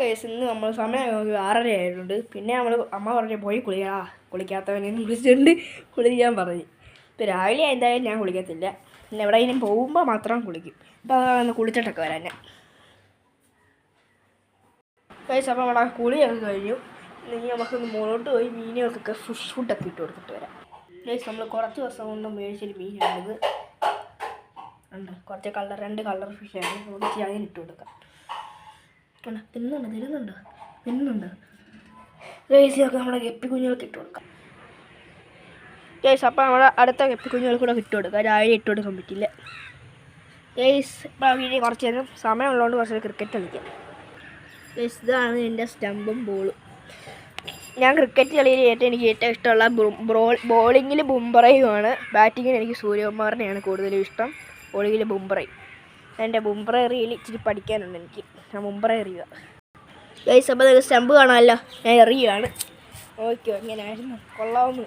Case ഇന്ന് നമ്മൾ സമയം 6:30 ആയിട്ടുണ്ട്. പിന്നെ അമ്മ പറഞ്ഞു പോയി കുളിക്കാത്തവനെ വിളിച്ചിട്ടുണ്ട് കുളിക്കാൻ പറഞ്ഞു. ഇപ്പോൾ രാവിലെ എന്തായാലും ഞാൻ കുളിക്കത്തില്ല, പിന്നെ എവിടെയെങ്കിലും പോകുമ്പോൾ മാത്രം കുളിക്കും. അപ്പോൾ അതൊന്ന് കുളിച്ചിട്ടൊക്കെ വരാൻ ഞാൻ കേസ്. അപ്പോൾ അവിടെ കുളിയൊക്കെ കഴിഞ്ഞു. ഇനി നമുക്കൊന്ന് മുകളിലോട്ട് പോയി മീനുകൾക്കൊക്കെ ഫുഡൊക്കെ ഇട്ട് കൊടുത്തിട്ട് വരാം. കേസ് നമ്മൾ കുറച്ച് ദിവസം കൊണ്ട് മേടിച്ചൊരു മീനാണിത്. ഉണ്ട് കുറച്ച് രണ്ട് കളർ ഫിഷാണ്. കുറച്ച് അതിനിട്ട് കൊടുക്കാം. തിന്നുന്നുണ്ട് ഗൈസൊക്കെ നമ്മുടെ ഗപ്പി കുഞ്ഞുങ്ങൾക്ക് ഇട്ട് കൊടുക്കാം. ഗൈസ് അപ്പോൾ നമ്മുടെ അടുത്ത ഗപ്പി കുഞ്ഞുങ്ങൾക്ക് കൂടെ ഇട്ട് കൊടുക്കാം. രാവിലെ ഇട്ട് കൊടുക്കാൻ പറ്റില്ല ഗൈസ്. ഇപ്പോൾ വീട്ടിൽ കുറച്ച് നേരം സമയമുള്ളതുകൊണ്ട് കുറച്ച് ക്രിക്കറ്റ് കളിക്കാം ഗൈസ്. ഇതാണ് എൻ്റെ സ്റ്റമ്പും ബോളും. ഞാൻ ക്രിക്കറ്റ് കളിയിൽ എനിക്ക് ഏറ്റവും ഇഷ്ടമുള്ള ബോളിങ്ങിൽ ബുംറയുമാണ്. ബാറ്റിങ്ങിൽ എനിക്ക് സൂര്യകുമാറിനെയാണ് കൂടുതലും ഇഷ്ടം. ബോളിങ്ങിൽ ബുംറയും. എൻ്റെ ബുംറ എറിയിൽ ഇച്ചിരി പഠിക്കാനുണ്ട് എനിക്ക്. ഞാൻ ബുംറ എറിയുക ഗൈസ്. അപ്പോൾ നിങ്ങൾക്ക് സ്റ്റമ്പ് കാണാമല്ലോ, ഞാൻ എറിയുകയാണ്. ഓക്കെ, എങ്ങനെയായിരുന്നു? കൊള്ളാവുന്നു.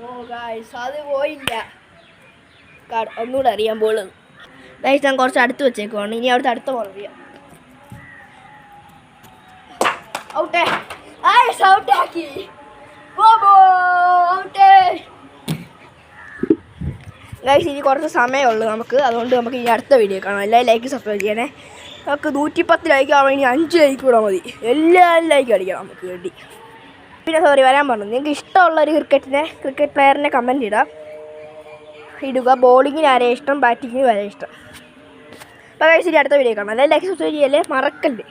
ഓ ഗൈസ്, അത് പോയില്ല. ഒന്നുകൂടെ അറിയാൻ ബോൾ ഗൈസ്. ഞാൻ കുറച്ച് അടുത്ത് വെച്ചേക്കുവാണ്. ഇനി അവിടുത്തെ അടുത്ത ബോൾ അറിയാം. ഔട്ടേ ഔട്ടാക്കി. ഗൈസ് ഇനി കുറച്ച് സമയമുള്ളൂ നമുക്ക്. അതുകൊണ്ട് നമുക്ക് ഇനി അടുത്ത വീഡിയോ കാണാം. എല്ലാവരും ലൈക്ക് സബ്സ്ക്രൈബ് ചെയ്യണേ. നമുക്ക് 110 ലൈക്ക് ആവാൻ ഇനി 5 ലൈക്ക് കൂടെ മതി. എല്ലാവരും ലൈക്ക് അടിക്കണം നമുക്ക് വേണ്ടി. പിന്നെ വരാൻ പറഞ്ഞു. നിങ്ങൾക്ക് ഇഷ്ടമുള്ളൊരു ക്രിക്കറ്റ് പ്ലെയറിനെ കമൻറ്റ് ഇടുക. ബോളിങ്ങിന് ആരെയും ഇഷ്ടം, ബാറ്റിങ്ങിന് വരെ ഇഷ്ടം. അപ്പോൾ ഗൈസ് ഇനി അടുത്ത വീഡിയോ കാണാം. എല്ലാവരും ലൈക്ക് സബ്സ്ക്രൈബ് ചെയ്യല്ലേ, മറക്കല്ലേ.